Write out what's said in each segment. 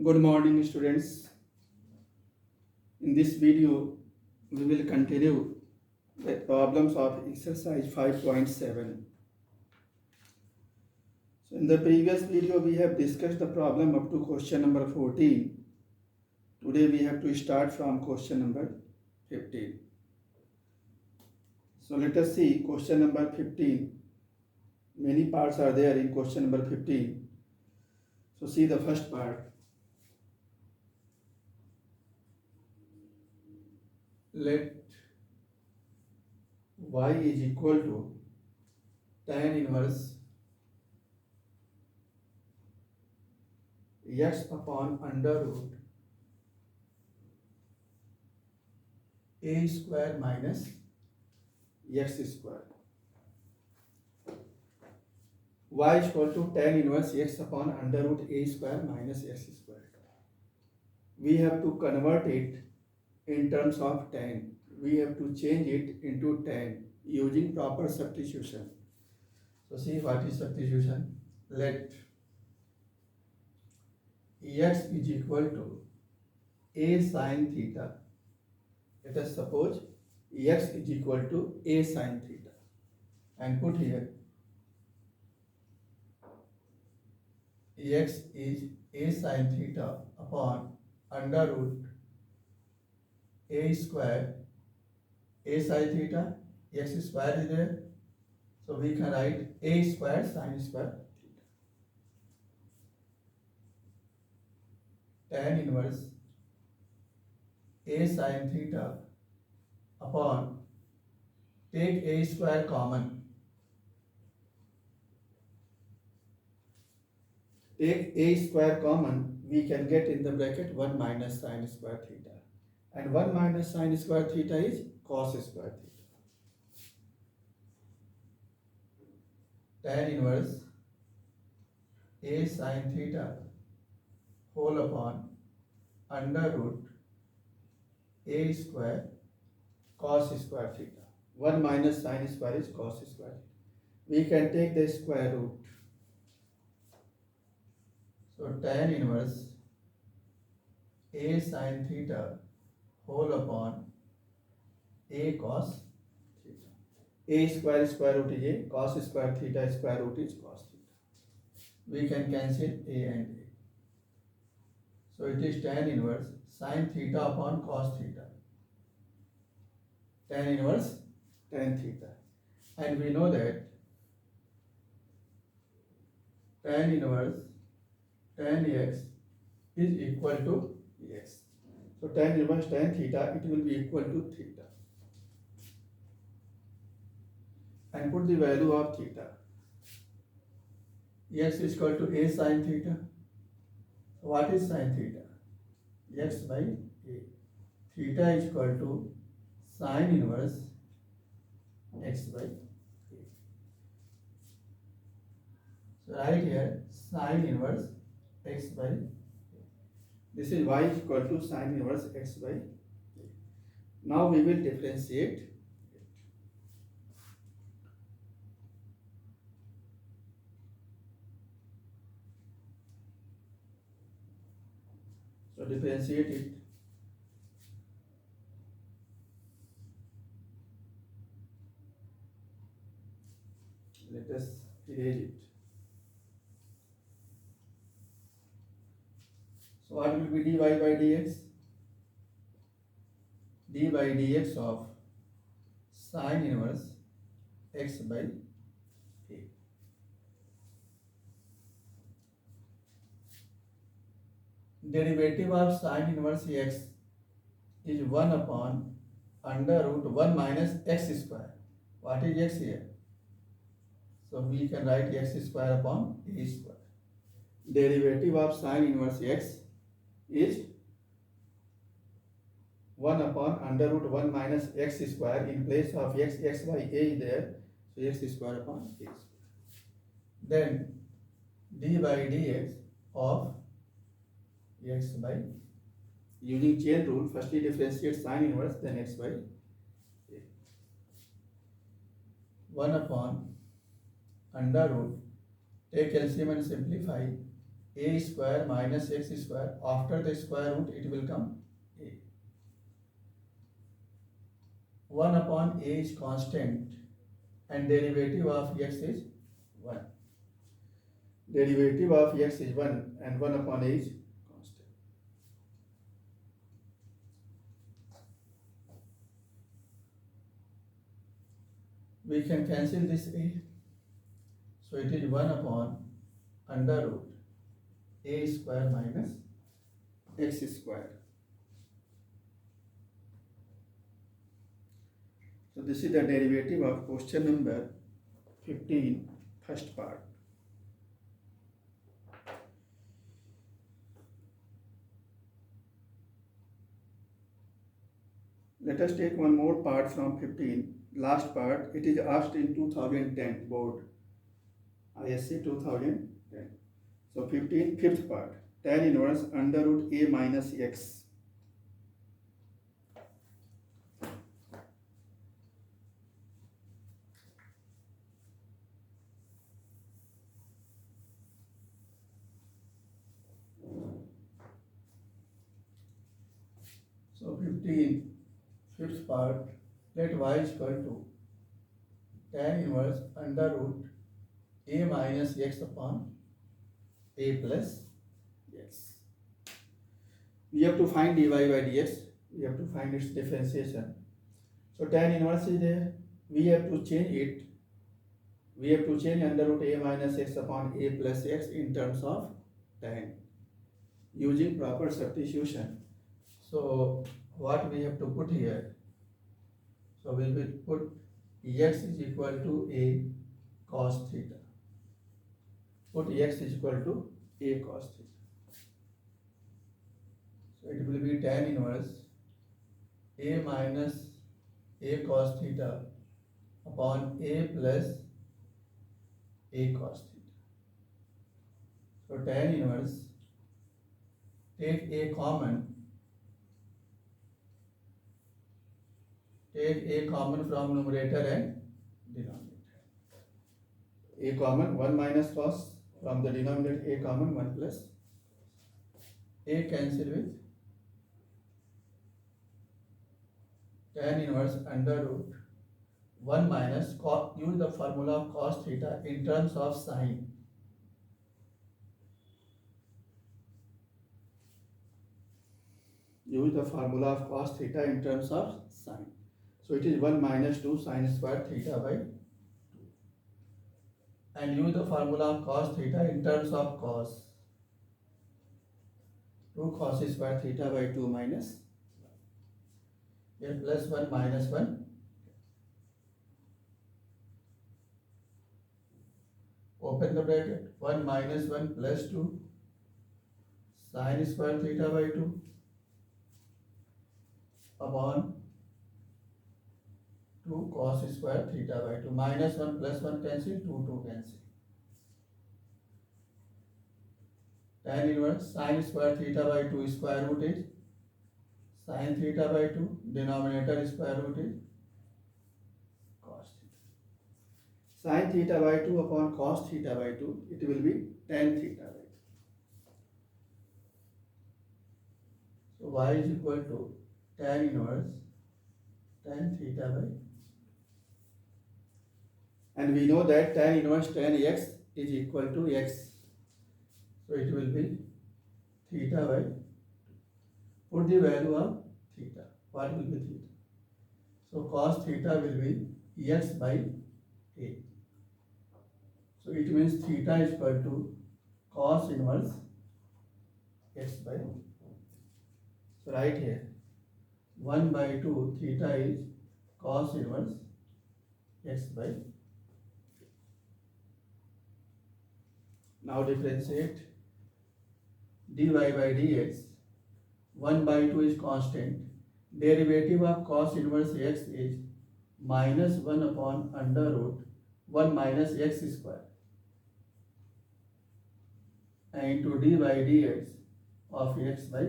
Good morning, students. In this video, we will continue the problems of exercise 5.7. So, in the previous video, we have discussed the problem up to question number 14. Today, we have to start from question number 15. So, let us see question number 15. Many parts are there in question number 15. So, see the first part. Let y is equal to tan inverse x upon under root a square minus x square. Y is equal to tan inverse x upon under root a square minus x square. We have to convert it in terms of tan. We have to change it into tan using proper substitution. So see what is substitution. Let x is equal to a sin theta. Let us suppose x is equal to a sin theta and put here x is a sin theta upon under root a square, a sin theta, x square is there, so we can write a square sin square theta. Tan inverse a sin theta upon, take a square common, take a square common, we can get in the bracket 1 minus sin square theta, and 1 minus sin square theta is cos square theta. Tan inverse a sin theta whole upon under root a square cos square theta. 1 minus sin square is cos square theta. We can take the square root. So tan inverse a sin theta whole upon a cos theta. A square root is a, cos square theta square root is cos theta. We can cancel a and a. So it is tan inverse sin theta upon cos theta. Tan inverse tan theta. And we know that tan inverse tan x is equal to x. So tan inverse tan theta, it will be equal to theta. And put the value of theta. X is equal to a sin theta. So what is sin theta? X by a. Theta is equal to sin inverse x by a. So right here sin inverse x by a. This is y is equal to sin inverse x by a. Now we will differentiate it. So differentiate it. Let us erase it. So what will be dy by dx? D by dx of sin inverse x by a. Derivative of sin inverse x is 1 upon under root 1 minus x square. What is x here? So we can write x square upon a square. Derivative of sin inverse x is 1 upon under root 1 minus x square. In place of x, x by a is there. So x square upon a square. Then d by dx of x by, using chain rule, firstly differentiate sin inverse, then x by a. 1 upon under root, take LCM and simplify, a square minus x square. After the square root it will come a. 1 upon a is constant and derivative of x is 1. Derivative of x is 1 and 1 upon a is constant. We can cancel this a. So it is 1 upon under root a square minus x square. So this is the derivative of question number 15, first part. Let us take one more part from 15. Last part, it is asked in 2010 board. ISC 2010. So 15, fifth part. Tan inverse under root a minus x. So 15, fifth part, let y is equal to tan inverse under root a minus x upon a plus x. We have to find dy by dx. We have to find its differentiation. So tan inverse is there. We have to change it. We have to change under root a minus x upon a plus x in terms of tan using proper substitution. So what we have to put here? So we will put x is equal to a cos theta. Put x is equal to a cos theta. So it will be tan inverse a minus a cos theta upon a plus a cos theta. So tan inverse, take a common. Take a common from numerator and denominator. A common 1 minus cos from the denominator, a common 1 plus. A cancel with tan inverse under root 1 minus cos. Use the formula of cos theta in terms of sine. Use the formula of cos theta in terms of sine. So it is 1 minus 2 sine square theta by 2. And use the formula of cos theta in terms of cos. 2 cos square theta by 2 minus. Here plus 1 minus 1. Open the bracket. 1 minus 1 plus 2 sine square theta by 2 upon 2 cos square theta by 2. Minus 1 plus 1 cancel, 2 cancel. Tan inverse sine square theta by 2 square root is sine theta by 2. Denominator square root is cos theta. Sine theta by 2 upon cos theta by 2, it will be tan theta by 2. So y is equal to tan inverse tan theta by 2. And we know that tan inverse tan x is equal to x. So it will be theta by 2. Put the value of theta. What will be theta? So cos theta will be x by a. So it means theta is equal to cos inverse x by a. So right here 1 by 2 theta is cos inverse x by 2. Now differentiate dy by dx. 1 by 2 is constant. Derivative of cos inverse x is minus 1 upon under root 1 minus x square. And into dy by dx of x by.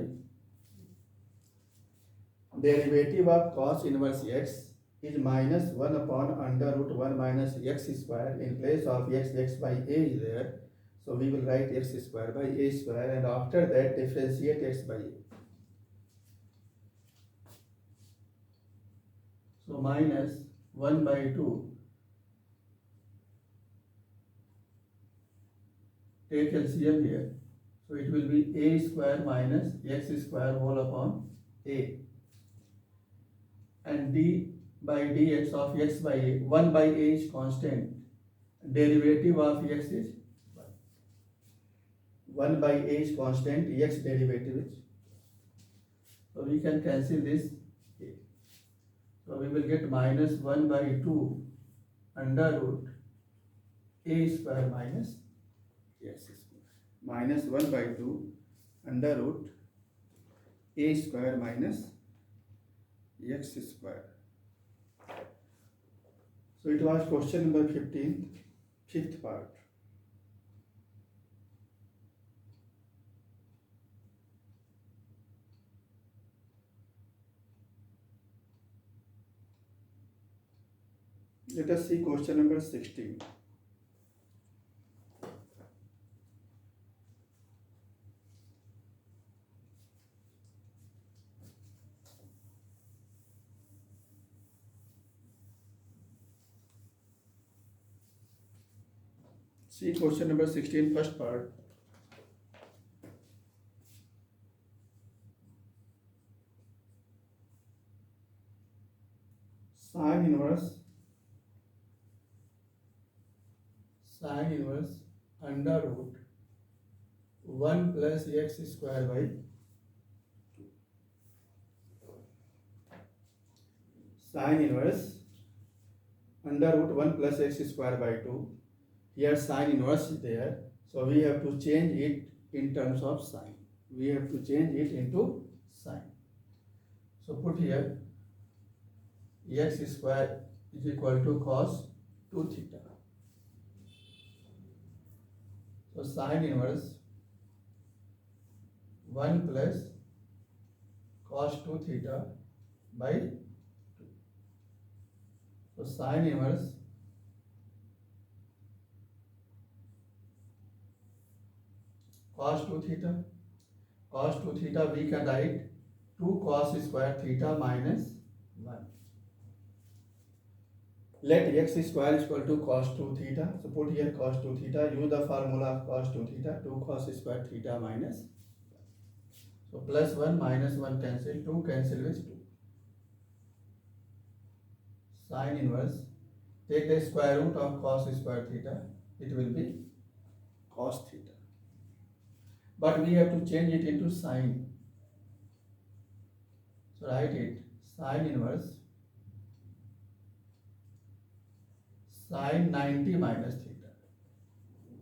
Derivative of cos inverse x is minus 1 upon under root 1 minus x square. In place of x by a is there. So we will write x square by a square, and after that differentiate x by a. So minus 1 by 2, take LCM here. So it will be a square minus x square whole upon a, and d by dx of x by a. 1 by a is constant. Derivative of x is 1 by a is constant. X derivative is. So we can cancel this. So we will get minus 1 by 2 under root a square minus x square. Minus 1 by 2 under root a square minus x square. So it was question number 15, fifth part. Let us see question number 16. See question number 16, first part. Sine inverse under root 1 plus x square by 2. Sine inverse under root 1 plus x square by 2. Here sine inverse is there, so we have to change it in terms of sine. We have to change it into sine. So put here x square is equal to cos 2 theta. So sine inverse 1 plus cos 2 theta by 2. So sine inverse cos 2 theta. Cos 2 theta we can write 2 cos square theta minus 1. Let x square is equal to cos 2 theta. So put here cos 2 theta. Use the formula of cos 2 theta. 2 cos square theta minus 1. So plus 1 minus 1 cancel. 2 cancel with 2. Sine inverse. Take the square root of cos square theta. It will be cos theta. But we have to change it into sine. So write it. Sine inverse sine 90 minus theta.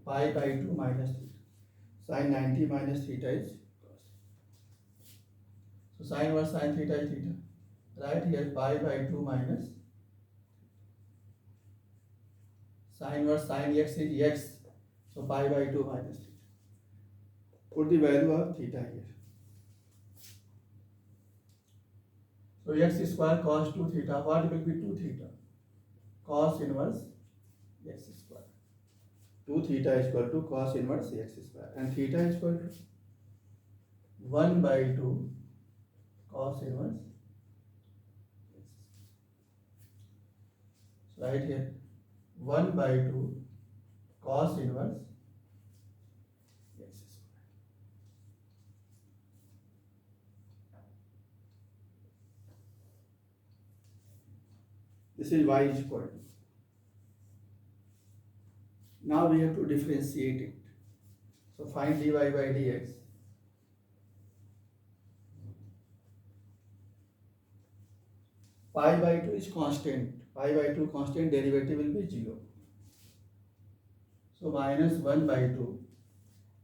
Pi by 2 minus theta. Sine 90 minus theta is cos. So sine inverse sine theta is theta. Write here pi by 2 minus. Sine inverse sine x is x. So pi by 2 minus theta. Put the value of theta here. So x square cos 2 theta. What will be 2 theta? Cos inverse x square. 2 theta is equal to cos inverse x square. And theta is equal to 1 by 2 cos inverse x. So right here 1 by 2 cos inverse x square. This is y is equal to. Now we have to differentiate it. So find dy by dx. Pi by 2 is constant. Pi by 2 constant, derivative will be 0. So minus 1 by 2.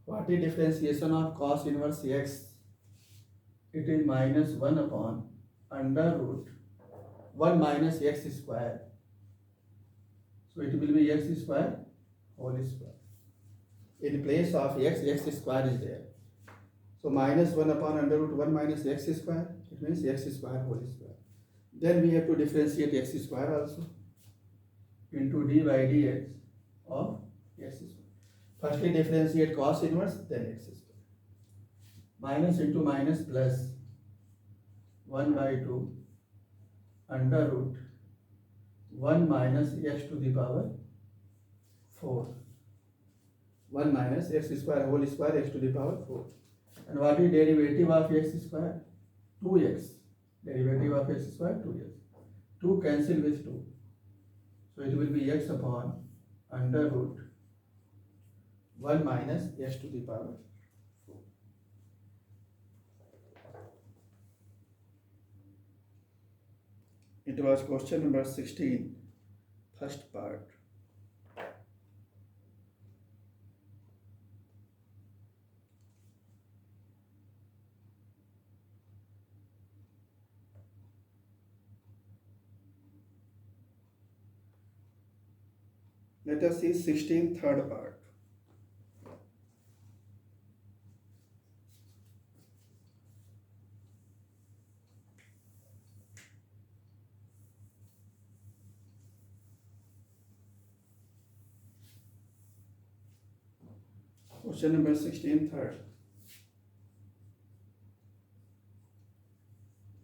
What is differentiation of cos inverse x? It is minus 1 upon under root 1 minus x square. So it will be x square whole square. In place of x, x square is there. So minus 1 upon under root 1 minus x square. It means x square whole square. Then we have to differentiate x square also into d by dx of x square. Firstly differentiate cos inverse, then x square. Minus into minus plus 1 by 2 under root 1 minus x to the power 4. 1 minus x square whole square x to the power 4. And what is derivative of x square? 2x. Derivative of x square 2x. 2 cancel with 2. So it will be x upon under root 1 minus x to the power 4. It was question number 16, first part. Let us see 16, third part. Question number 16, third.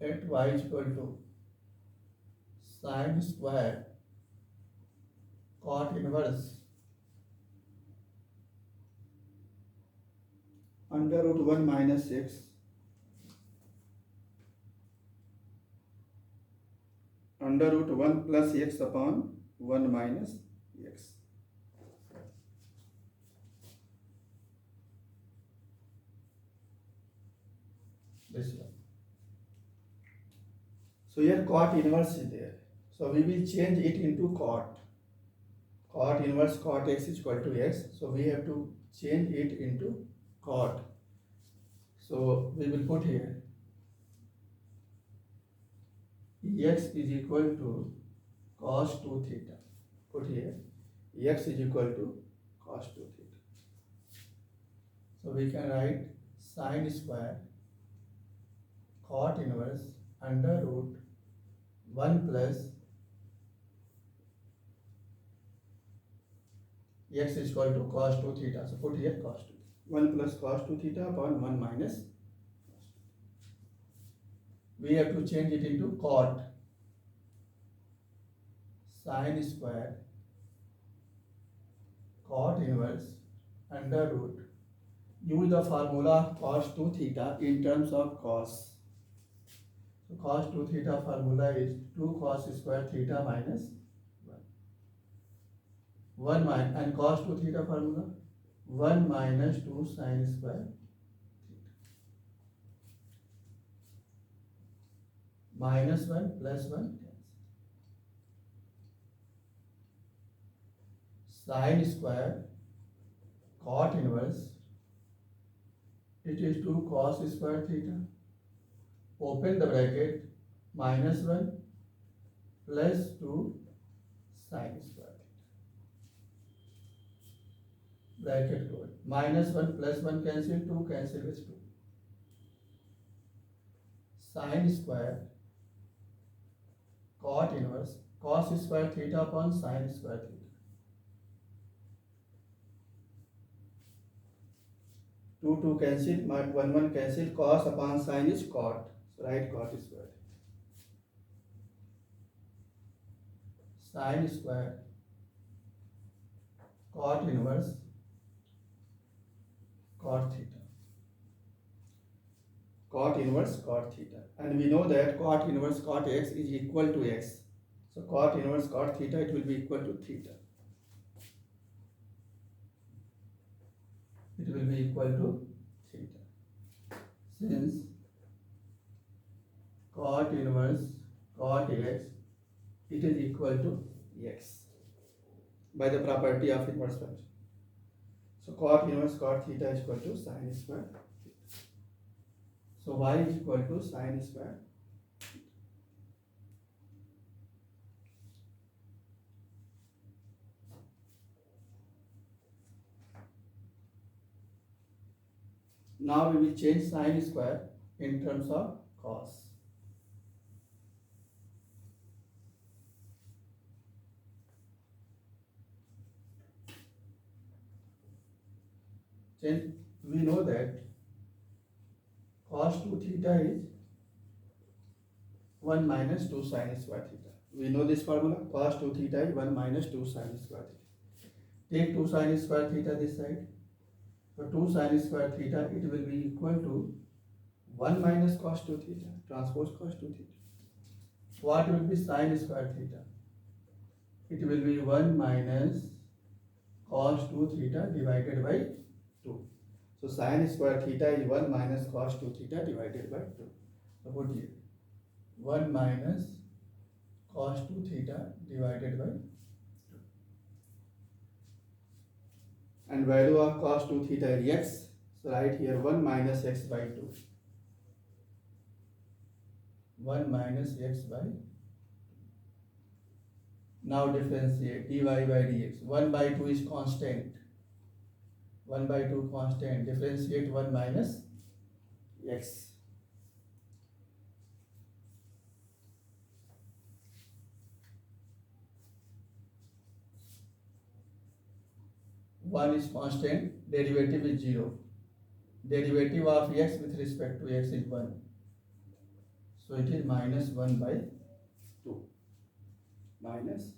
Let y is equal to sin square cot inverse under root 1 minus x under root 1 plus x upon 1 minus x. This one. So here cot inverse is there. So we will change it into cot. Cot inverse cot x is equal to x. So we have to change it into cot. So we will put here x is equal to cos 2 theta. Put here x is equal to cos 2 theta. So we can write sin square cot inverse under root 1 plus x is equal to cos 2 theta. So put here cos 2. 1 plus cos 2 theta upon 1 minus cos 2. We have to change it into cot. Sin square cot inverse under root. Use the formula cos 2 theta in terms of cos. So cos 2 theta formula is 2 cos square theta minus 1 minus, and cos 2 theta formula 1 minus 2 sin square theta. Minus 1 plus 1 sin square cot inverse, it is 2 cos square theta, open the bracket, minus 1 plus 2 sin square theta, bracket close, minus 1 plus 1 cancel, 2 cancel with 2, sin square cot inverse cos square theta upon sin square theta. 2 cancel, 1 cancel, cos upon sin is cot. So write cot square. Sin square cot inverse cot theta. Cot inverse cot theta. And we know that cot inverse cot x is equal to x. So cot inverse cot theta, it will be equal to theta. It will be equal to theta. Since cot inverse cot x, it is equal to x by the property of inverse function. So cot inverse cot theta is equal to sin square theta. So y is equal to sin square. Now we will change sin square in terms of cos. Change. We know that cos 2 theta is 1 minus 2 sin square theta. We know this formula. Cos 2 theta is 1 minus 2 sin square theta. Take 2 sin square theta this side. So 2 sin square theta, it will be equal to 1 minus cos 2 theta, transpose cos 2 theta. What will be sin square theta? It will be 1 minus cos 2 theta divided by 2. So sin square theta is 1 minus cos 2 theta divided by 2. So put here 1 minus cos 2 theta divided by 2. And value of cos 2 theta is x. So write here 1 minus x by 2. 1 minus x by 2. Now differentiate dy by dx. 1 by 2 is constant. 1 by 2 constant. Differentiate 1 minus x. One is constant, derivative is 0. Derivative of x with respect to x is 1. So it is minus 1 by 2. Minus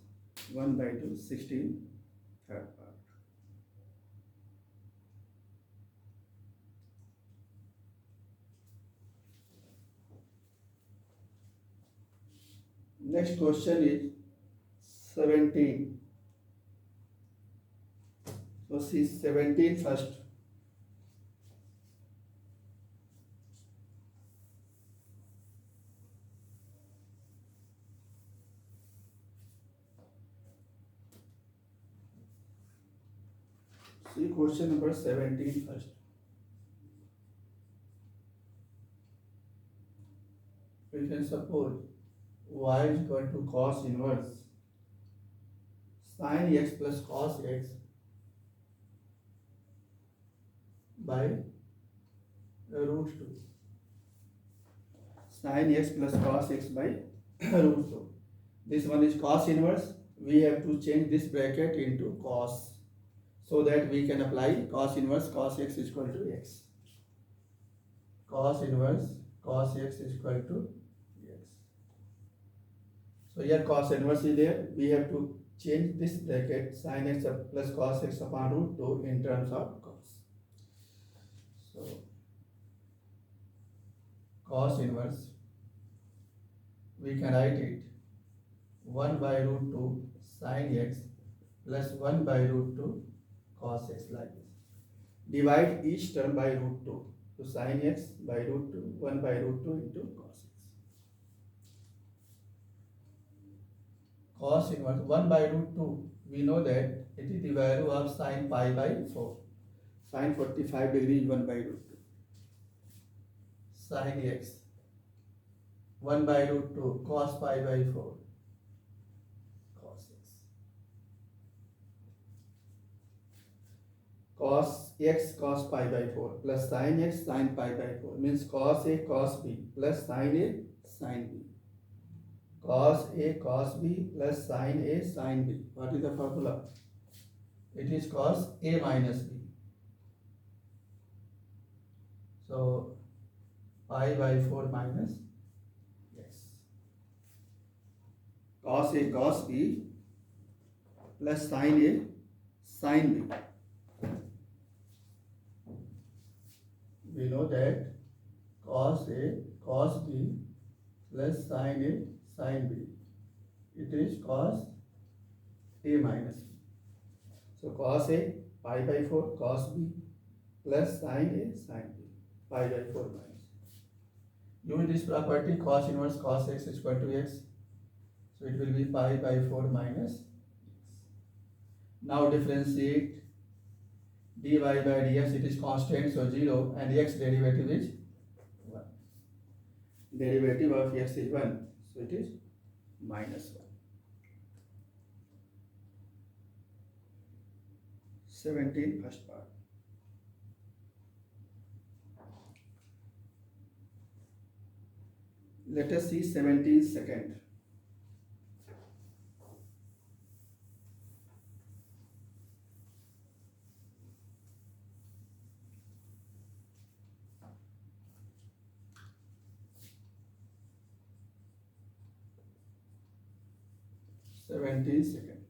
1 by 2, 16, third part. Next question is 17. So see 17 first. See question number 17 first. We can suppose y is equal to cos inverse sin x plus cos x by root 2. Sin x plus cos x by root 2. This one is cos inverse. We have to change this bracket into cos, so that we can apply cos inverse cos x is equal to x. Cos inverse cos x is equal to x. So here cos inverse is there. We have to change this bracket sin x plus cos x upon root 2 in terms of cos. So cos inverse, we can write it 1 by root 2 sin x plus 1 by root 2 cos x, like this. Divide each term by root 2. So sin x by root 2, 1 by root 2 into cos x. Cos inverse 1 by root 2, we know that it is the value of sin pi by 4. Sin 45 degrees 1 by root 2. Sin x 1 by root 2 cos pi by 4 cos x. Cos x cos pi by 4 plus sin x sin pi by 4 means cos a cos b plus sin a sin b. Cos a cos b plus sin a sin b. What is the formula? It is cos a minus b. So pi by 4 minus x. Cos a cos b plus sin a sin b. We know that cos a cos b plus sin a sin b, it is cos a minus b. So cos a pi by 4 cos b plus sin a sin b, pi by 4 minus. Use this property cos inverse cos x is equal to x. So it will be pi by 4 minus x. Now differentiate dy by dx, it is constant, so 0, and x derivative is 1. Derivative of x is 1, so it is minus 1. 17 first part. Let us see 17 second. 70 second.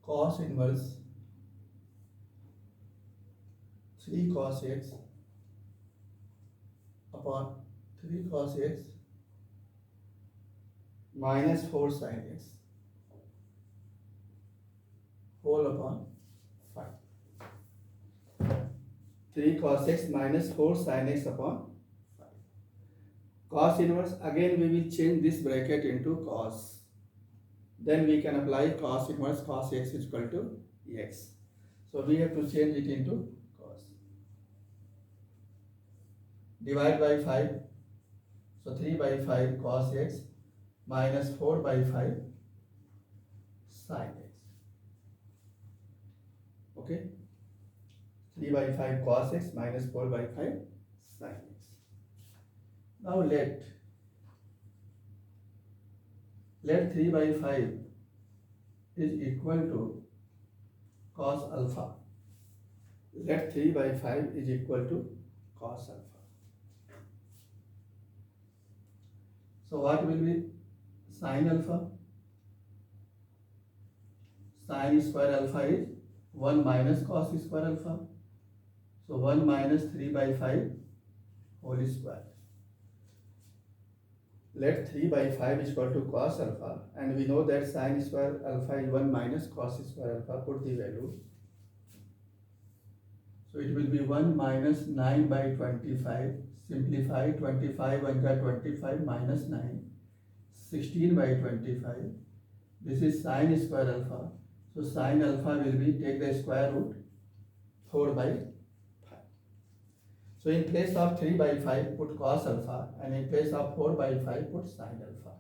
Cos inverse 3 cos x upon 3 cos x minus 4 sin x whole upon 5. 3 cos x minus 4 sin x upon 5. Cos inverse, again we will change this bracket into cos. Then we can apply cos inverse cos x is equal to x. So we have to change it into cos. Divide by 5. So 3 by 5 cos x minus 4 by 5 sin x. Okay. 3 by 5 cos x minus 4 by 5 sin x. Now let 3 by 5 is equal to cos alpha. Let 3 by 5 is equal to cos alpha. So what will be sin alpha? Sin square alpha is 1 minus cos square alpha. So 1 minus 3 by 5 whole square. Let 3 by 5 is equal to cos alpha, and we know that sin square alpha is 1 minus cos square alpha. Put the value. So it will be 1 minus 9 by 25. Simplify 25 under 25 minus 9. 16 by 25. This is sin square alpha. So sin alpha will be, take the square root, 4 by 5. So in place of 3 by 5 put cos alpha, and in place of 4 by 5 put sin alpha.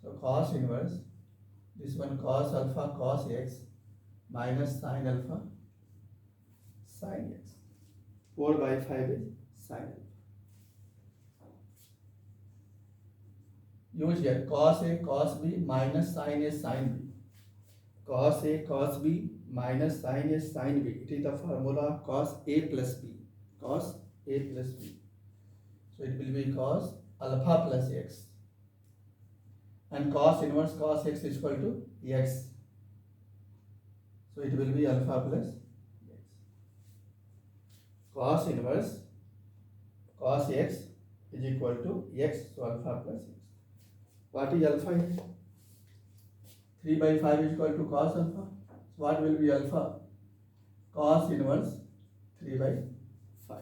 So cos inverse, this one cos alpha cos x minus sin alpha sin x. 4 by 5 is sin alpha. Use here cos A cos B minus sin A sin B. Cos A cos B minus sin A sin B. It is the formula of cos A plus B. Cos A plus B. So it will be cos alpha plus x. And cos inverse cos x is equal to x. So it will be alpha plus x. Cos inverse cos x is equal to x. So alpha plus x. What is alpha here? 3 by 5 is equal to cos alpha. So what will be alpha? Cos inverse 3 by 5.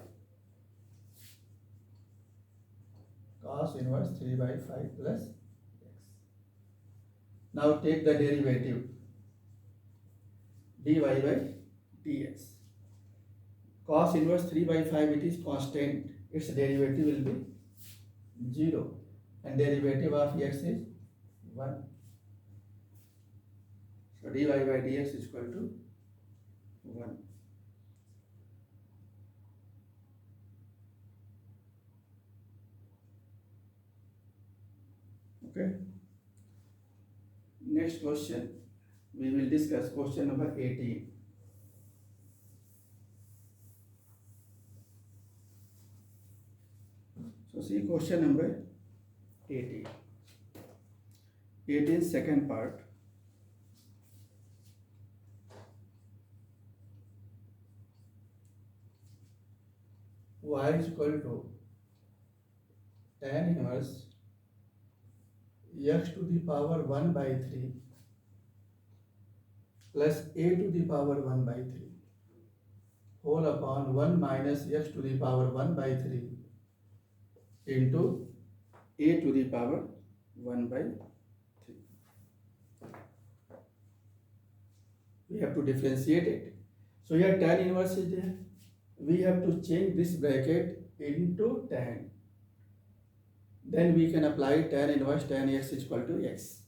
Cos inverse 3 by 5 plus x. Now take the derivative. dy by dx. Cos inverse 3 by 5, it is constant. Its derivative will be 0. And derivative of x is 1. So dy by dx is equal to 1. Okay. Next question, we will discuss question number 18. So see question number 18. 18 second part. Y is equal to tan inverse x to the power 1 by 3 plus a to the power 1 by 3 whole upon 1 minus x to the power 1 by 3 into a to the power 1 by 3. We have to differentiate it. So here tan inverse is there. We have to change this bracket into tan. Then we can apply tan inverse tan x is equal to x.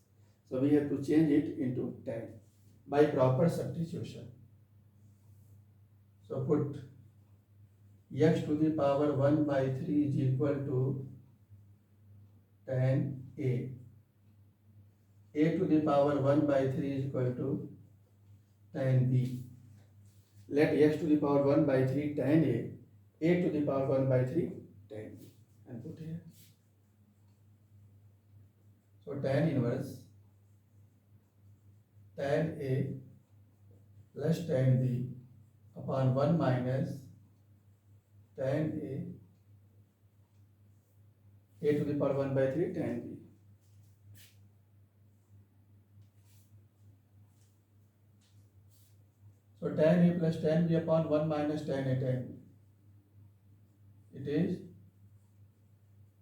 So we have to change it into tan by proper substitution. So put x to the power 1 by 3 is equal to tan a. A to the power 1 by 3 is equal to tan b. Let x to the power 1 by 3 tan a to the power 1 by 3 tan b. So tan inverse tan A plus tan B upon 1 minus tan A to the power 1 by 3 tan B. So tan A plus tan B upon 1 minus tan A tan B. It is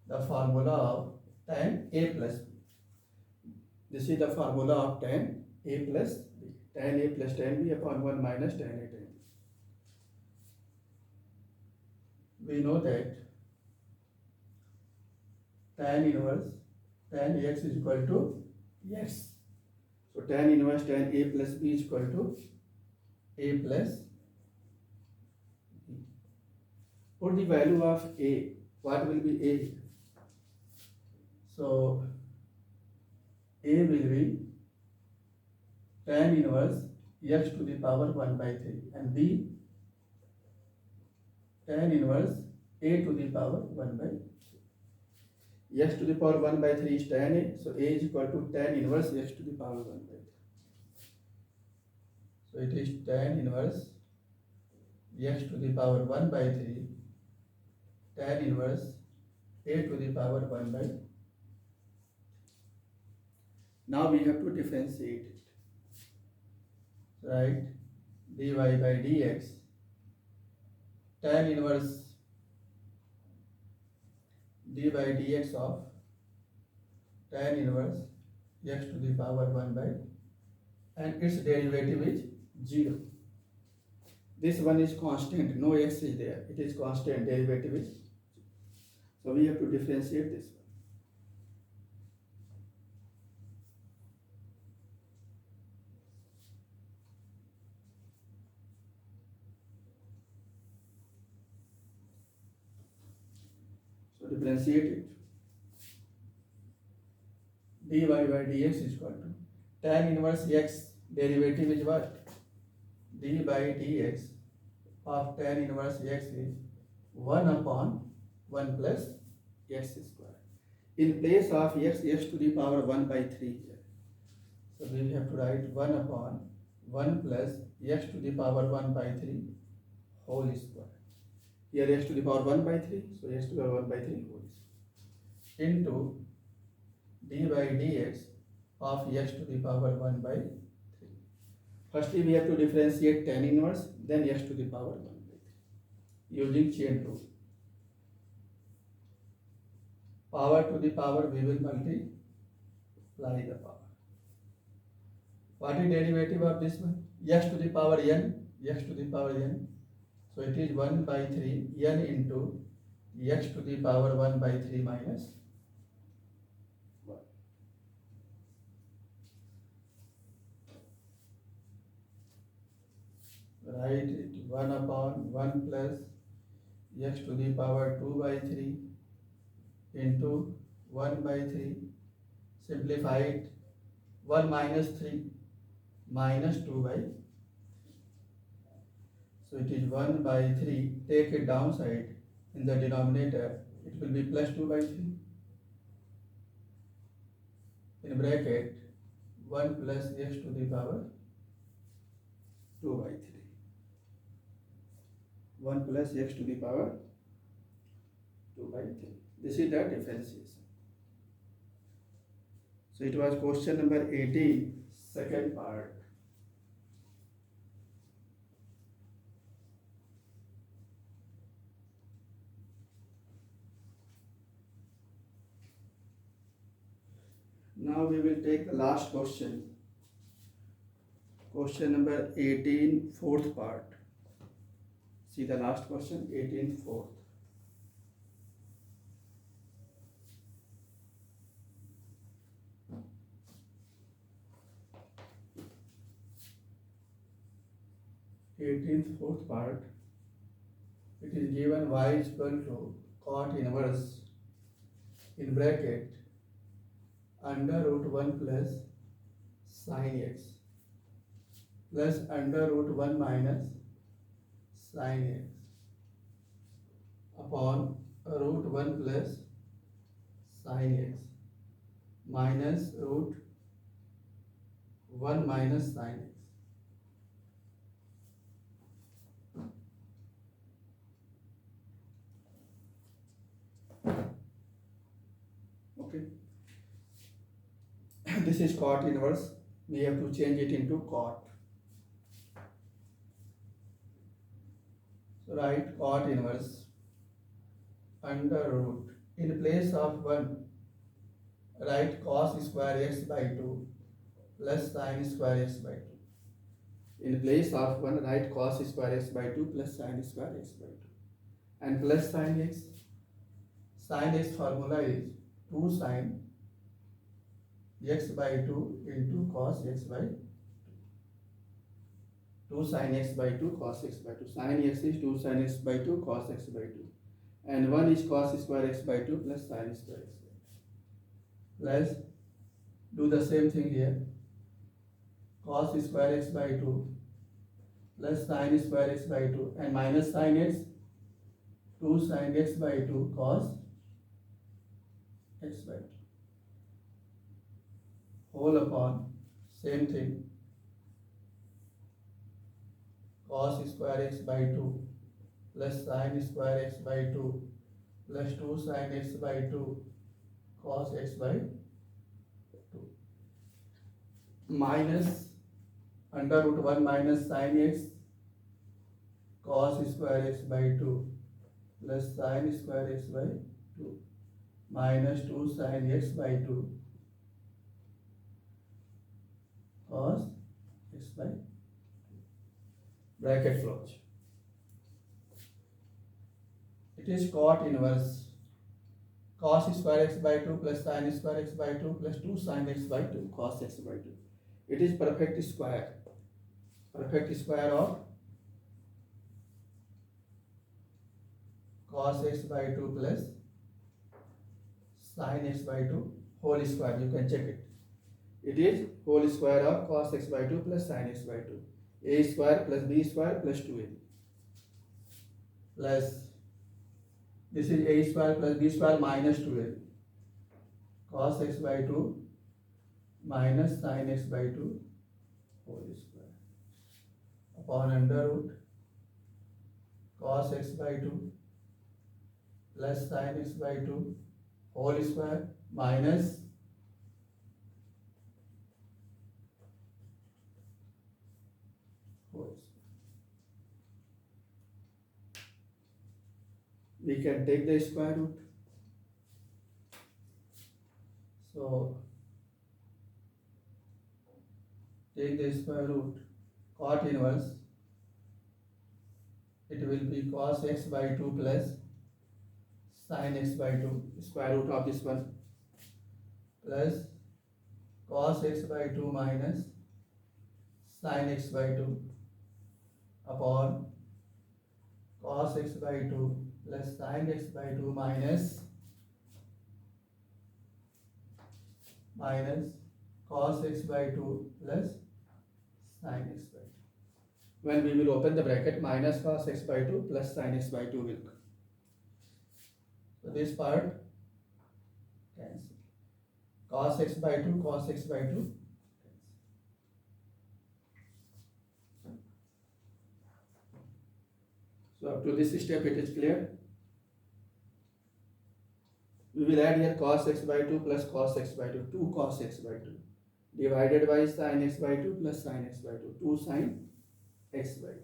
the formula of tan A plus B. This is the formula of tan A plus B. Tan A plus tan B upon 1 minus tan A tan B. We know that tan inverse tan x is equal to x. So tan inverse tan A plus B is equal to A plus B. Put the value of A. What will be A? So A will be tan inverse x to the power 1 by 3 and B tan inverse A to the power 1 by 3. X to the power 1 by 3 is tan A, so A is equal to tan inverse x to the power 1 by 3. So it is tan inverse x to the power 1 by 3 tan inverse A to the power 1 by 3. Now we have to differentiate it. Right? dy by dx tan inverse d by dx of tan inverse x to the power 1 by and its derivative is 0. This one is constant, no x is there, it is constant, derivative is 0. So we have to differentiate this one. So differentiate it. dy by dx is equal to tan inverse x derivative is what? d by dx of tan inverse x is 1 upon 1 plus x square. In place of x, x to the power 1 by 3 here. So we have to write 1 upon 1 plus x to the power 1 by 3 whole square. Here x to the power 1 by 3, so x to the power 1 by 3 whole square. Into d by dx of x to the power 1 by 3. Firstly, we have to differentiate tan inverse, then x to the power 1 by 3. Using chain rule. Power to the power, we will multiply the power. What is derivative of this one? X to the power n, x to the power n. So it is 1 by 3 n into x to the power 1 by 3 minus 1. Write it 1 upon 1 plus x to the power 2 by 3 into 1 by 3. Simplify it. 1 minus 3 minus 2 by 3. So it is 1 by 3. Take it downside in the denominator. It will be plus 2 by 3. In bracket 1 plus x to the power 2 by 3. 1 plus x to the power 2 by 3. This is the differentiation. So it was question number 18, second part. Now we will take the last question. Question number 18, fourth part. See the last question, 18, fourth. Fourth part. It is given y is equal to cot inverse in bracket under root 1 plus sin x plus under root 1 minus sin x upon root 1 plus sin x minus root 1 minus sin x. Okay. This is cot inverse. We have to change it into cot. So write cot inverse under root. In place of 1, write cos square x by 2 plus sin square x by 2. In place of 1, write cos square x by 2 plus sin square x by 2. And plus sin x. Sin x formula is 2 sin x by 2 into cos x by 2. 2 sin x by 2 cos x by 2. Sin x is 2 sin x by 2 cos x by 2. And 1 is cos square x by 2 plus sin square x by 2. Let's do the same thing here. Cos square x by 2 plus sin square x by 2 and minus sin x, 2 sin x by 2 cos x by 2 whole upon same thing cos square x by 2 plus sin square x by 2 plus 2 sin x by 2 cos x by 2 minus under root 1 minus sin x cos square x by 2 plus sin square x by 2 minus 2 sin x by 2 cos x by 2. Bracket close. It is cot inverse cos square x by 2 plus sin square x by 2 plus 2 sin x by 2 cos x by 2. It is perfect square. Perfect square of cos x by 2 plus sin x by 2 whole square. You can check it. It is whole square of cos x by 2 plus sin x by 2. A square plus b square plus 2ab plus this is a square plus b square minus 2ab cos x by 2 minus sin x by 2 whole square upon under root cos x by 2 plus sin x by 2 whole square minus whole square. We can take the square root. So take the square root. Cot inverse, it will be cos x by 2 plus sin x by 2, square root of this one, plus cos x by 2 minus sin x by 2 upon cos x by 2 plus sin x by 2 minus cos x by 2 plus sin x by 2. When we will open the bracket, minus cos x by 2 plus sin x by 2 will come. So this part cancel. Cos x by 2, cos x by 2 cancel. So up to this step it is clear. We will add here cos x by 2 plus cos x by 2, 2 cos x by 2 divided by sin x by 2 plus sin x by 2, 2 sin x by 2.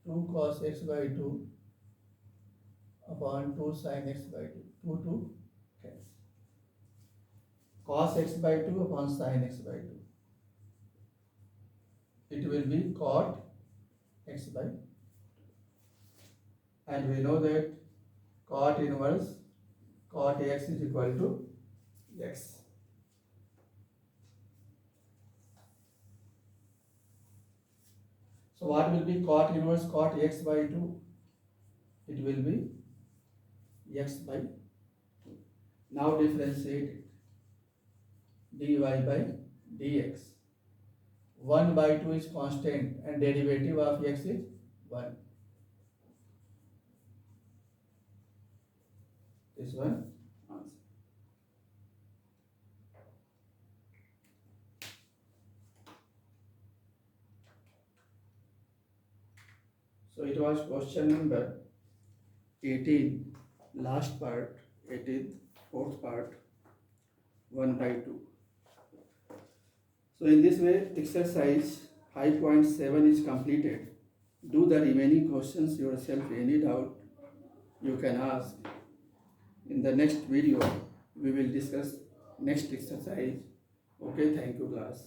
Two cos x by 2 upon 2 sin x by 2, 2 cancel. Cos x by 2 upon sin x by 2. It will be cot x by 2. And we know that cot inverse cot x is equal to x. So what will be cot inverse cot x by 2? It will be x by 2. Now differentiate it. Dy by dx. 1 by 2 is constant and derivative of x is 1. This one answer. So it was question number 18, last part, 18th, fourth part, 1 by 2. So in this way, exercise 5.7 is completed. Do the remaining questions yourself. Any doubt you can ask. In the next video, we will discuss next exercise. Okay, thank you class.